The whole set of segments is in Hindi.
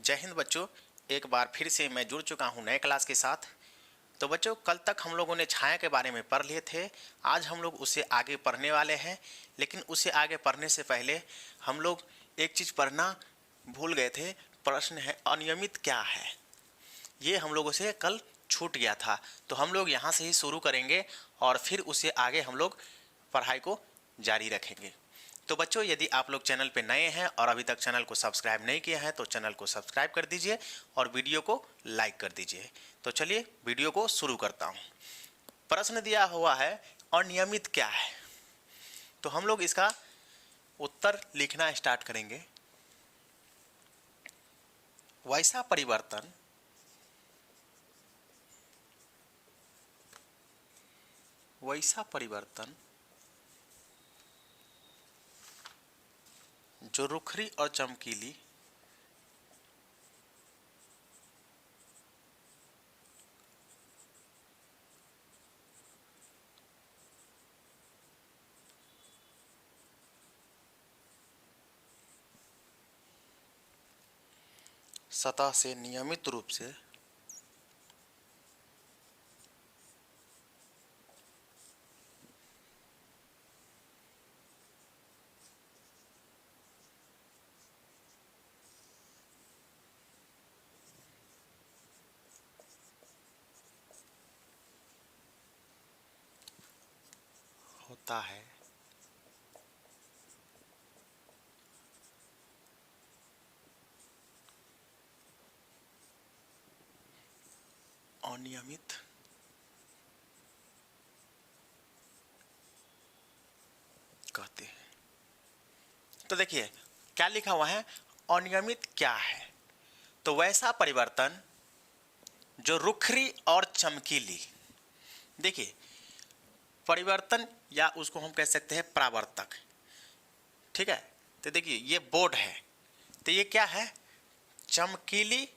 जय हिंद बच्चों, एक बार फिर से मैं जुड़ चुका हूं नए क्लास के साथ। तो बच्चों, कल तक हम लोगों ने छाया के बारे में पढ़ लिए थे। आज हम लोग उससे आगे पढ़ने वाले हैं, लेकिन उससे आगे पढ़ने से पहले हम लोग एक चीज़ पढ़ना भूल गए थे। प्रश्न है अनियमित क्या है, ये हम लोगों से कल छूट गया था। तो हम लोग यहाँ से ही शुरू करेंगे और फिर उससे आगे हम लोग पढ़ाई को जारी रखेंगे। तो बच्चों, यदि आप लोग चैनल पे नए हैं और अभी तक चैनल को सब्सक्राइब नहीं किया है तो चैनल को सब्सक्राइब कर दीजिए और वीडियो को लाइक कर दीजिए। तो चलिए वीडियो को शुरू करता हूँ। प्रश्न दिया हुआ है अनियमित क्या है, तो हम लोग इसका उत्तर लिखना स्टार्ट करेंगे। वैसा परिवर्तन जो रुखरी और चमकीली सतह से नियमित रूप से होता है, अनियमित कहते हैं। तो देखिए क्या लिखा हुआ है, अनियमित क्या है। तो वैसा परिवर्तन जो रुखरी और चमकीली, देखिए परिवर्तन या उसको हम कह सकते हैं परावर्तक, ठीक है। तो देखिए ये बोर्ड है, तो ये क्या है, चमकीली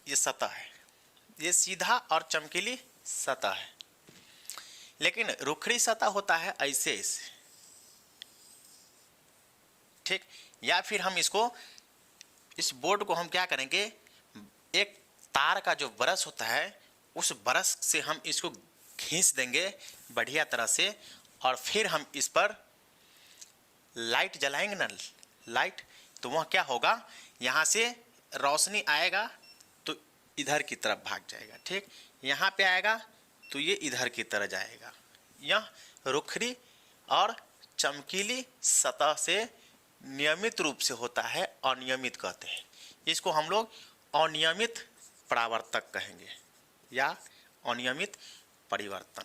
ये सतह है, ये सीधा और चमकीली सतह है। लेकिन रुखरी सतह होता है ऐसे ऐसे, ठीक। या फिर हम इसको, इस बोर्ड को हम क्या करेंगे, एक तार का जो ब्रश होता है उस ब्रश से हम इसको खींच देंगे बढ़िया तरह से, और फिर हम इस पर लाइट जलाएंगे ना, लाइट, तो वह क्या होगा, यहाँ से रोशनी आएगा तो इधर की तरफ भाग जाएगा, ठीक। यहाँ पे आएगा तो ये इधर की तरह जाएगा। यह रुखरी और चमकीली सतह से नियमित रूप से होता है, अनियमित कहते हैं। इसको हम लोग अनियमित परावर्तक कहेंगे या अनियमित परिवर्तन।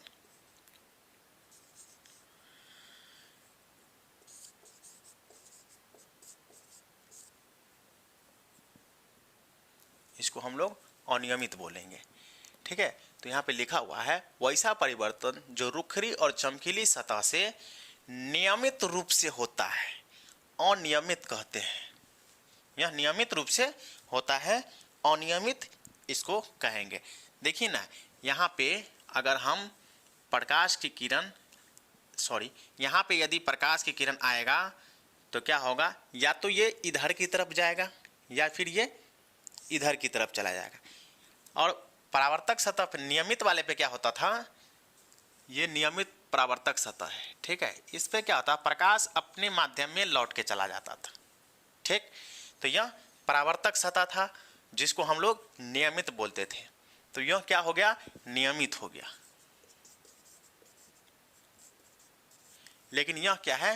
इसको हम लोग अनियमित बोलेंगे, ठीक है। तो यहाँ पे लिखा हुआ है वैसा परिवर्तन जो रुखरी और चमकीली सतह से नियमित रूप से होता है, अनियमित कहते हैं। यह नियमित रूप से होता है, अनियमित इसको कहेंगे। देखिए ना, यहाँ पे अगर हम प्रकाश की किरण, यहाँ पे यदि प्रकाश की किरण आएगा तो क्या होगा, या तो ये इधर की तरफ जाएगा या फिर ये इधर की तरफ चला जाएगा। और परावर्तक सतह पे, नियमित वाले पे क्या होता था, ये नियमित परावर्तक सतह है, ठीक है। इस पे क्या होता, प्रकाश अपने माध्यम में लौट के चला जाता था, ठीक। तो यह परावर्तक सतह था जिसको हम लोग नियमित बोलते थे। तो यह क्या हो गया, नियमित हो गया। लेकिन यह क्या है,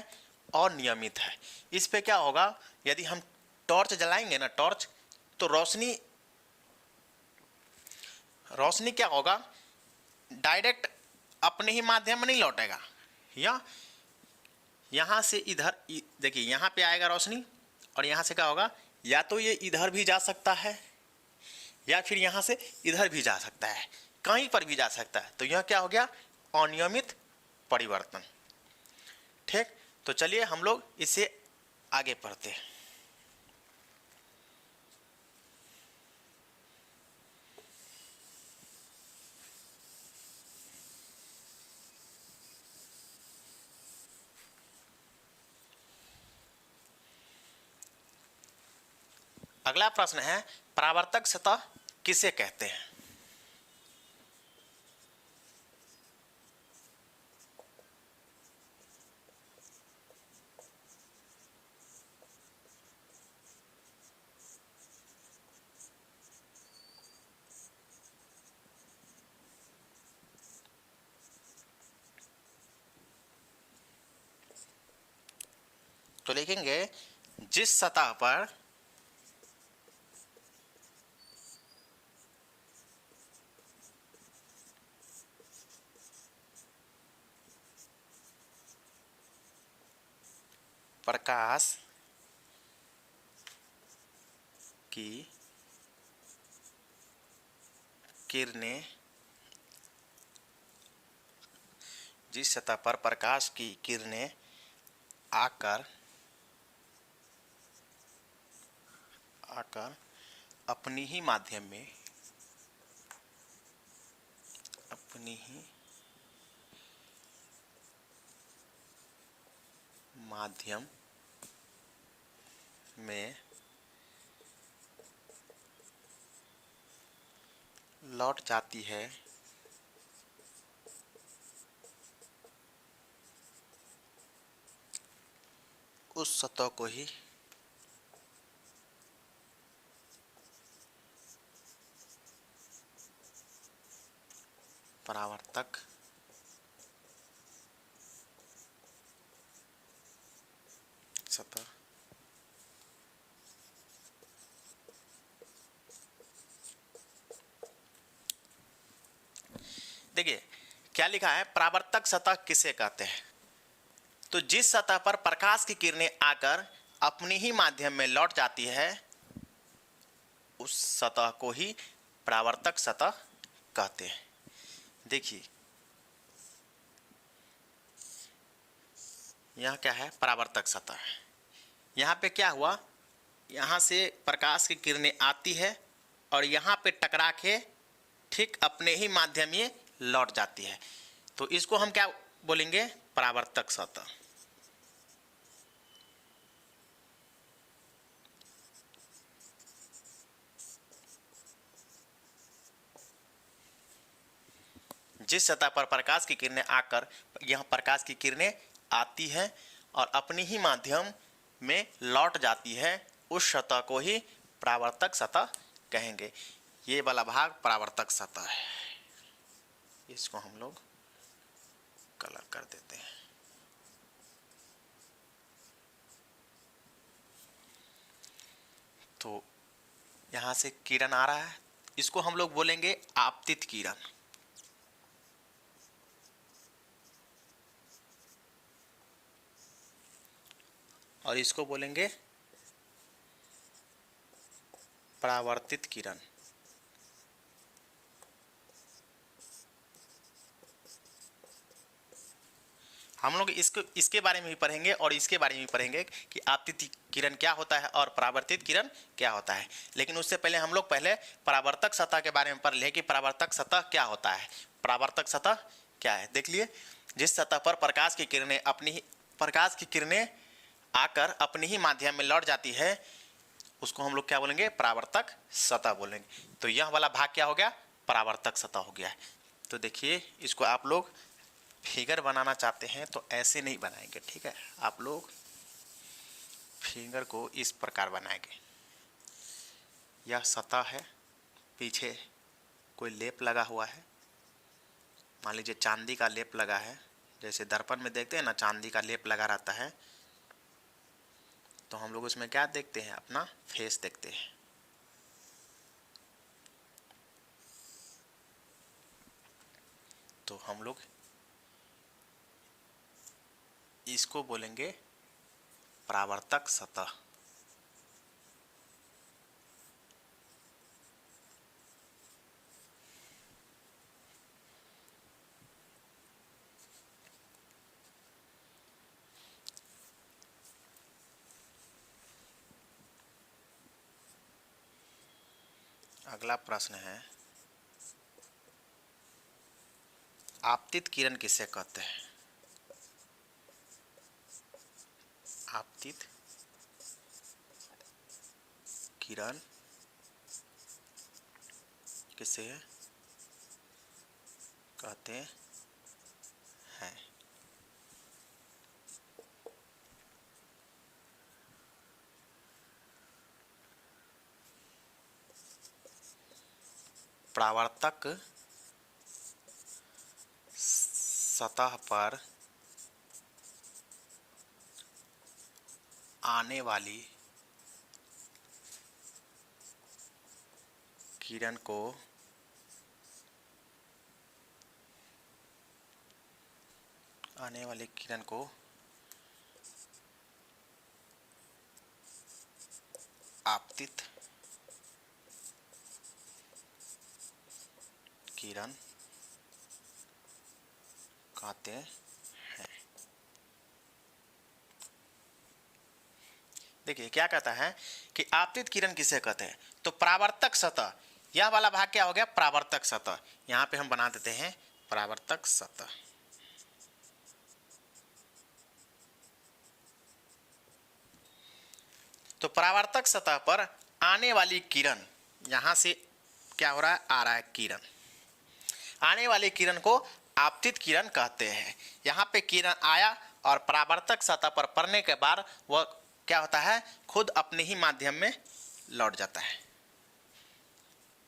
अनियमित है। इस पे क्या होगा, यदि हम टॉर्च जलाएंगे ना, टॉर्च, तो रोशनी क्या होगा, डायरेक्ट अपने ही माध्यम में नहीं लौटेगा, या यहाँ से इधर, देखिए यहाँ पे आएगा रोशनी और यहाँ से क्या होगा, या तो ये इधर भी जा सकता है या फिर यहाँ से इधर भी जा सकता है, कहीं पर भी जा सकता है। तो यह क्या हो गया, अनियमित परिवर्तन, ठीक। तो चलिए हम लोग इसे आगे पढ़ते हैं। अगला प्रश्न है परावर्तक सतह किसे कहते हैं। तो लिखेंगे जिस सतह पर प्रकाश की किरणें जिस सतह पर प्रकाश की किरणें आकर अपनी ही माध्यम में लौट जाती है उस सतह को ही परावर्तक सतह देखिए क्या लिखा है, परावर्तक सतह किसे कहते हैं। तो जिस सतह पर प्रकाश की किरणें आकर अपनी ही माध्यम में लौट जाती है उस सतह को ही परावर्तक सतह कहते हैं। देखिए यह क्या है, परावर्तक सतह। यहाँ पे क्या हुआ, यहाँ से प्रकाश की किरणें आती है और यहाँ पे टकरा के ठीक अपने ही माध्यम में लौट जाती है, तो इसको हम क्या बोलेंगे, परावर्तक सतह। जिस सतह पर प्रकाश की किरणें आकर यह प्रकाश की किरणें आती है और अपनी ही माध्यम में लौट जाती है उस सतह को ही परावर्तक सतह कहेंगे। ये वाला भाग परावर्तक सतह है, इसको हम लोग कलर कर देते हैं। तो यहाँ से किरण आ रहा है, इसको हम लोग बोलेंगे आपतित किरण। और इसको बोलेंगे परावर्तित किरण। हम लोग इसके बारे में भी पढ़ेंगे और इसके बारे में भी पढ़ेंगे कि आपतित किरण क्या होता है और परावर्तित किरण क्या होता है। लेकिन उससे पहले हम लोग पहले परावर्तक सतह के बारे में पढ़ ले कि परावर्तक सतह क्या होता है। परावर्तक सतह क्या है, देख लिए। जिस सतह पर प्रकाश की किरणें आकर अपनी ही माध्यम में लौट जाती है उसको हम लोग क्या बोलेंगे, परावर्तक सतह बोलेंगे। तो यह वाला भाग क्या हो गया, परावर्तक सतह हो गया है। तो देखिए इसको आप लोग फिगर बनाना चाहते हैं तो ऐसे नहीं बनाएंगे, ठीक है। आप लोग फिगर को इस प्रकार बनाएंगे। यह सतह है, पीछे कोई लेप लगा हुआ है, मान लीजिए चांदी का लेप लगा है, जैसे दर्पण में देखते हैं ना चांदी का लेप लगा रहता है, तो हम लोग उसमें क्या देखते हैं, अपना फेस देखते हैं। तो हम लोग इसको बोलेंगे परावर्तक सतह। अगला प्रश्न है, आपतित किरण किसे कहते हैं। आपतित किरण किसे कहते हैं। परावर्तक सतह पर आने वाली किरण को आपतित किरण कहते हैं। देखिए क्या कहता है कि आपतित किरण किसे कहते हैं, तो परावर्तक सतह, यह वाला भाग क्या हो गया, परावर्तक सतह। यहां पे हम बना देते हैं परावर्तक सतह। तो परावर्तक सतह पर आने वाली किरण, यहां से क्या हो रहा है, आ रहा है किरण, आने वाली किरण को आपतित किरण कहते हैं। यहां पे किरण आया और परावर्तक सतह पर पड़ने के बाद वह क्या होता है, खुद अपने ही माध्यम में लौट जाता है,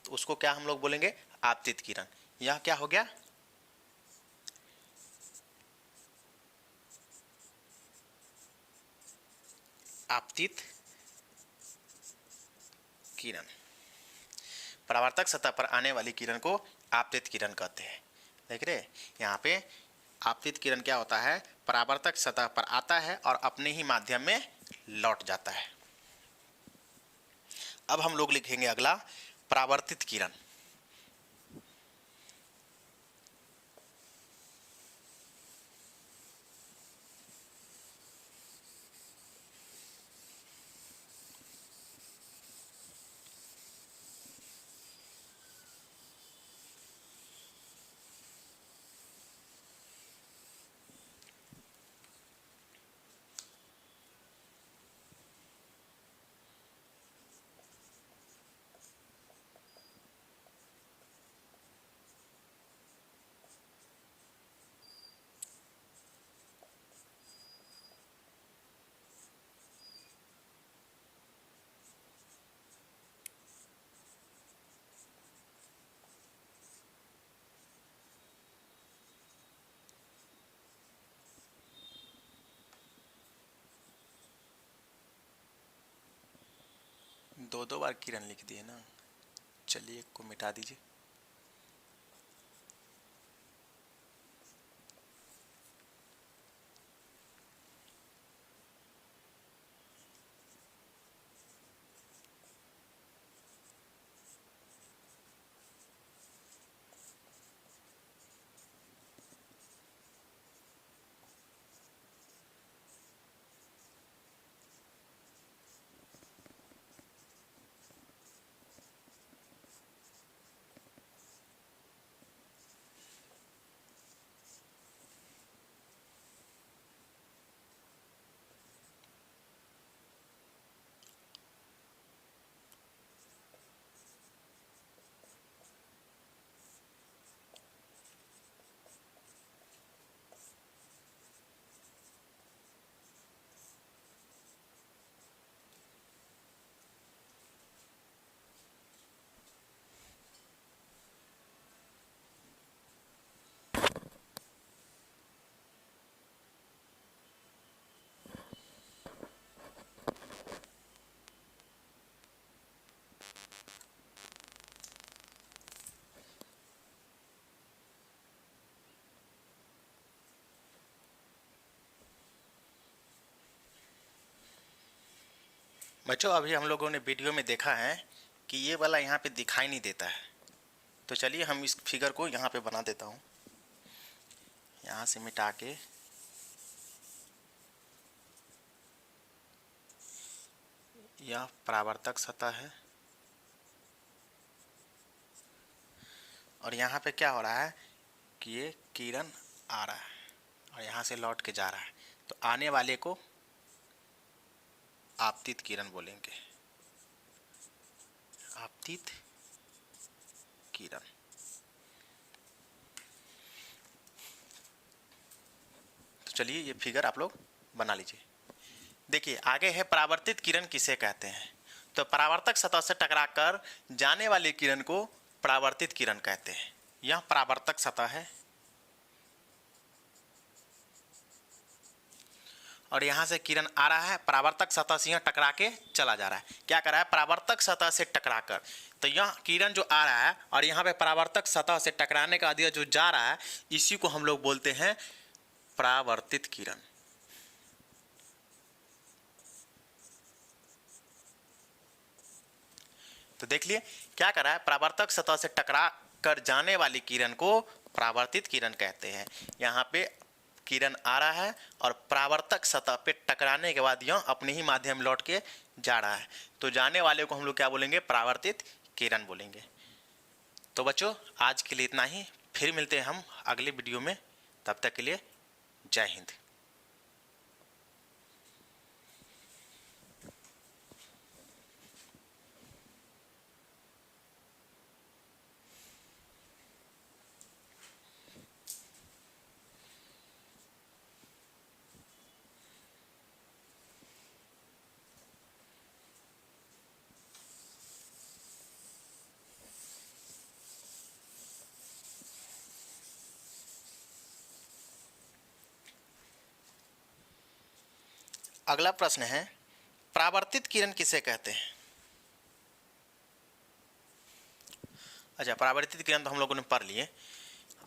तो उसको क्या हम लोग बोलेंगे, आपतित किरण। यह क्या हो गया, आपतित किरण। परावर्तक सतह पर आने वाली किरण को आपतित किरण कहते हैं। देख रहे यहाँ पे आपतित किरण क्या होता है, परावर्तक सतह पर आता है और अपने ही माध्यम में लौट जाता है। अब हम लोग लिखेंगे अगला परावर्तित किरण। दो दो बार किरण लिख दिए ना, चलिए एक को मिटा दीजिए। बच्चों अभी हम लोगों ने वीडियो में देखा है कि ये वाला यहाँ पे दिखाई नहीं देता है, तो चलिए हम इस फिगर को यहाँ पे बना देता हूँ, यहाँ से मिटा के। यह परावर्तक सतह है और यहाँ पे क्या हो रहा है कि ये किरण आ रहा है और यहाँ से लौट के जा रहा है, तो आने वाले को आपतित किरण बोलेंगे। आपतित किरण। तो चलिए ये फिगर आप लोग बना लीजिए। देखिए आगे है परावर्तित किरण किसे कहते हैं। तो परावर्तक सतह से टकराकर जाने वाली किरण को परावर्तित किरण कहते हैं। यह परावर्तक सतह है और यहां से किरण आ रहा है, परावर्तक सतह से यहां टकरा के चला जा रहा है। क्या कर रहा है, परावर्तक सतह से टकराकर। तो यह किरण जो आ रहा है और यहां पे परावर्तक सतह से टकराने का आदि जो जा रहा है, इसी को हम लोग बोलते हैं परावर्तित किरण। तो देख लिए क्या कर रहा है, परावर्तक सतह से टकरा कर जाने वाली किरण को परावर्तित किरण कहते हैं। यहाँ पे किरण आ रहा है और परावर्तक सतह पे टकराने के बाद यह अपने ही माध्यम लौट के जा रहा है। तो जाने वाले को हम लोग क्या बोलेंगे, परावर्तित किरण बोलेंगे। तो बच्चों आज के लिए इतना ही, फिर मिलते हैं हम अगले वीडियो में। तब तक के लिए जय हिंद। अगला प्रश्न है, परावर्तित किरण किसे कहते हैं। अच्छा, परावर्तित किरण तो हम लोगों ने पढ़ लिए।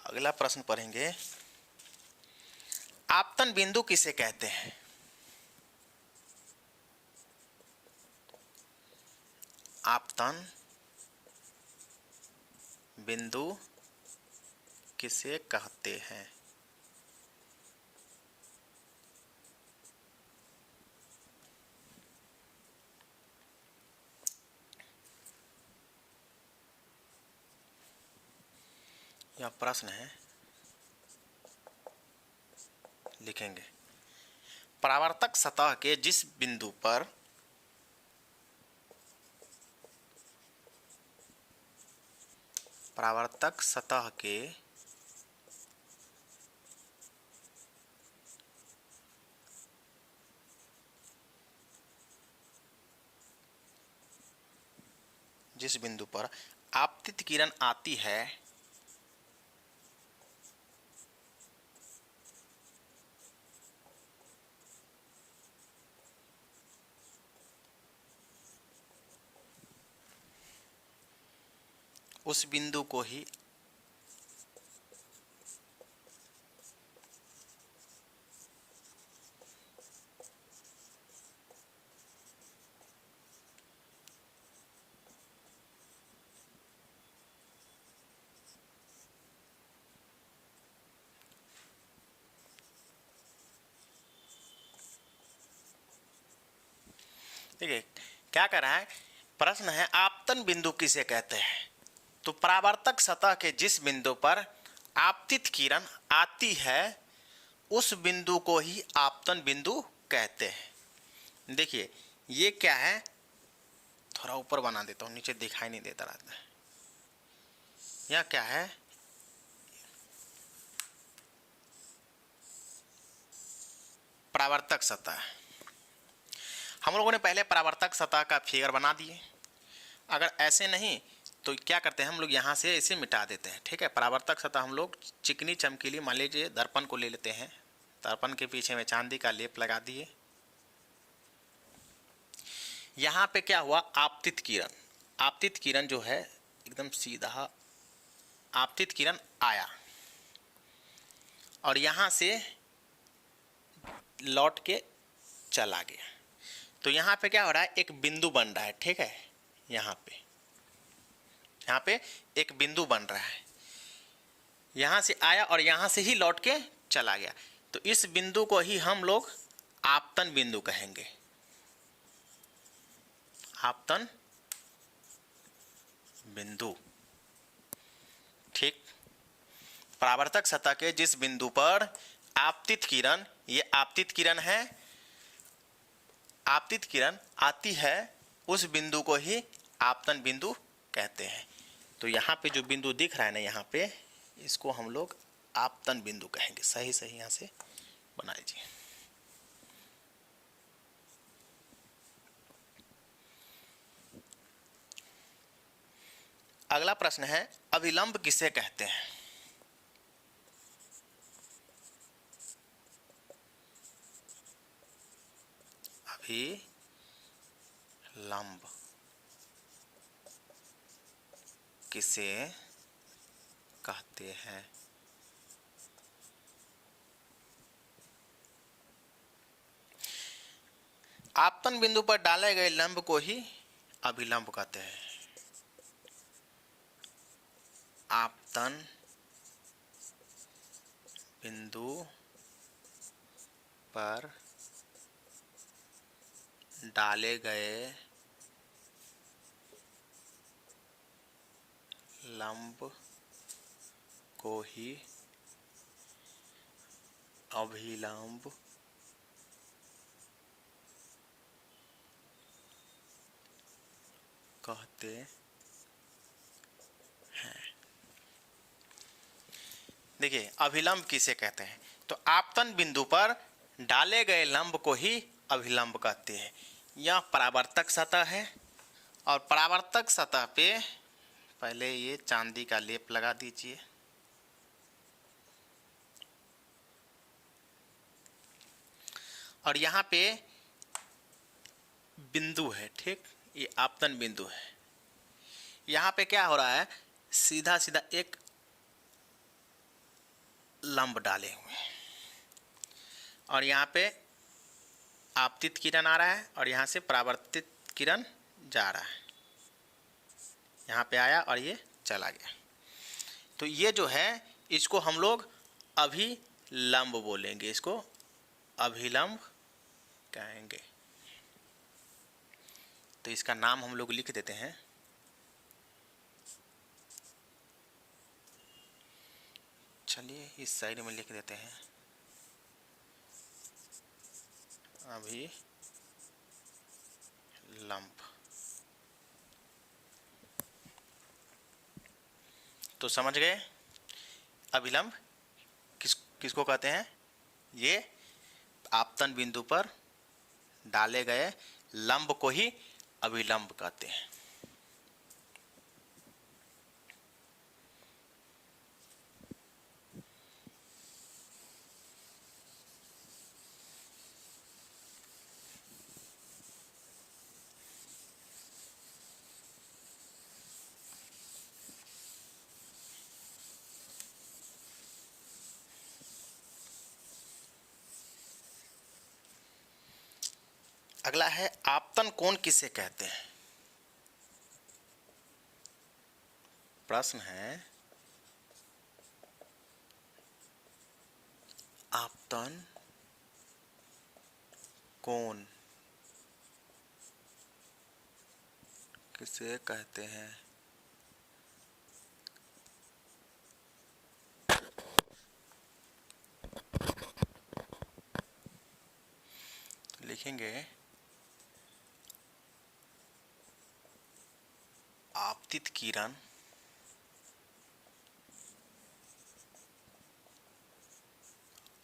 अगला प्रश्न पढ़ेंगे, आपतन बिंदु किसे कहते हैं। आपतन बिंदु किसे कहते हैं। यह प्रश्न है, लिखेंगे परावर्तक सतह के जिस बिंदु पर परावर्तक सतह के जिस बिंदु पर आपतित किरण आती है उस बिंदु को ही देखिए क्या कर रहा है, प्रश्न है आपतन बिंदु किसे कहते हैं। तो परावर्तक सतह के जिस बिंदु पर आपतित किरण आती है उस बिंदु को ही आपतन बिंदु कहते हैं। देखिए ये क्या है, थोड़ा ऊपर बना देता हूं, नीचे दिखाई नहीं देता रहता है। यह क्या है, परावर्तक सतह। हम लोगों ने पहले परावर्तक सतह का फिगर बना दिए। अगर ऐसे नहीं तो क्या करते हैं, हम लोग यहाँ से इसे मिटा देते हैं। ठीक है, परावर्तक सतह हम लोग चिकनी चमकीली, मान लीजिए दर्पण को ले लेते हैं, दर्पण के पीछे में चांदी का लेप लगा दिए। यहाँ पे क्या हुआ, आपतित किरण, आपतित किरण जो है एकदम सीधा आपतित किरण आया और यहाँ से लौट के चला गया। तो यहाँ पे क्या हो रहा है, एक बिंदु बन रहा है। ठीक है, यहाँ पे एक बिंदु बन रहा है, यहाँ से आया और यहाँ से ही लौट के चला गया। तो इस बिंदु को ही हम लोग आपतन बिंदु कहेंगे, आपतन बिंदु। ठीक, परावर्तक सतह के जिस बिंदु पर आपतित किरण, ये आपतित किरण है, आपतित किरण आती है उस बिंदु को ही आपतन बिंदु कहते हैं। तो यहाँ पे जो बिंदु दिख रहा है ना, यहाँ पे इसको हम लोग आपतन बिंदु कहेंगे। सही सही यहाँ से बना लीजिए। अगला प्रश्न है, अभिलंब किसे कहते हैं? अभिलंब किसे कहते हैं? आपतन बिंदु पर डाले गए लंब को ही अभिलंब कहते हैं। आपतन बिंदु पर डाले गए लंब को ही अभिलंब कहते हैं। देखिए, अभिलंब किसे कहते हैं? तो आपतन बिंदु पर डाले गए लंब को ही अभिलंब कहते हैं। यह परावर्तक सतह है और परावर्तक सतह पे पहले ये चांदी का लेप लगा दीजिए। और यहाँ पे बिंदु है, ठीक, ये आपतन बिंदु है। यहाँ पे क्या हो रहा है, सीधा सीधा एक लंब डाले हुए हैं और यहाँ पे आपतित किरण आ रहा है और यहाँ से परावर्तित किरण जा रहा है। यहाँ पे आया और ये चला गया। तो ये जो है, इसको हम लोग अभिलंब बोलेंगे, इसको अभिलंब कहेंगे। तो इसका नाम हम लोग लिख देते हैं। चलिए इस साइड में लिख देते हैं अभिलंब। तो समझ गए अभिलंब किसको कहते हैं? ये आपतन बिंदु पर डाले गए लंब को ही अभिलंब कहते हैं। अगला है, आपतन कोण किसे कहते हैं? प्रश्न है, आपतन कोण किसे कहते हैं? लिखेंगे आपतित किरण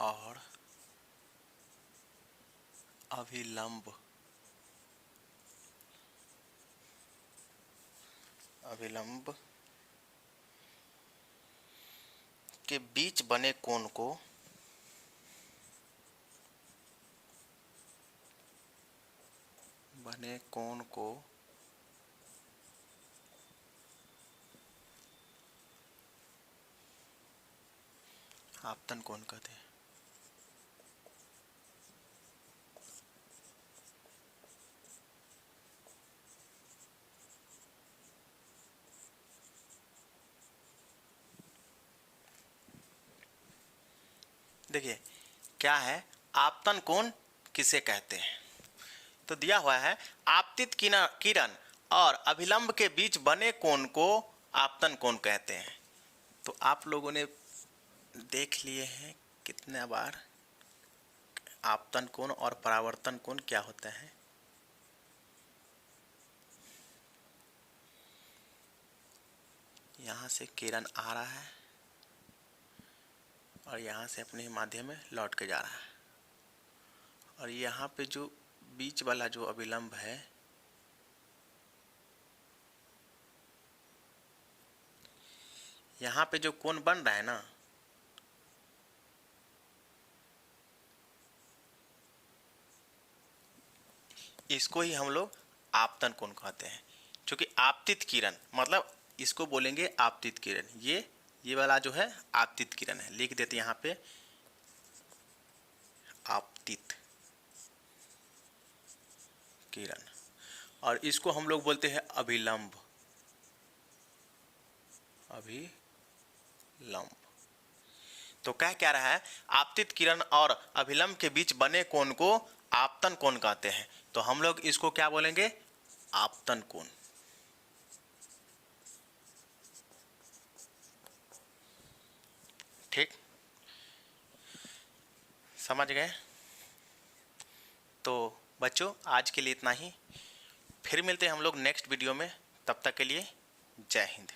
और अभिलंब के बीच बने कोण को आपतन कोण कहते हैं। देखिए क्या है, आपतन कोण किसे कहते हैं? तो दिया हुआ है, आपतित किरण और अभिलंब के बीच बने कोण को आपतन कोण कहते हैं। तो आप लोगों ने देख लिए हैं कितने बार आपतन कोण और परावर्तन कोण क्या होता है। यहाँ से किरण आ रहा है और यहाँ से अपने माध्यम में लौट के जा रहा है, और यहाँ पे जो बीच वाला जो अभिलंब है यहाँ पे जो कोण बन रहा है ना, इसको ही हम लोग आपतन कोण कहते हैं। क्योंकि आपतित किरण मतलब इसको बोलेंगे आपतित किरण, ये वाला जो है आपतित किरण है। लिख देते यहाँ पे आपतित किरण, और इसको हम लोग बोलते हैं अभिलंब। अभिलंब तो क्या रहा है, आपतित किरण और अभिलंब के बीच बने कोण को आपतन कोण कहते हैं। तो हम लोग इसको क्या बोलेंगे, आपतन कोण। ठीक, समझ गए? तो बच्चों आज के लिए इतना ही, फिर मिलते हैं हम लोग नेक्स्ट वीडियो में। तब तक के लिए जय हिंद।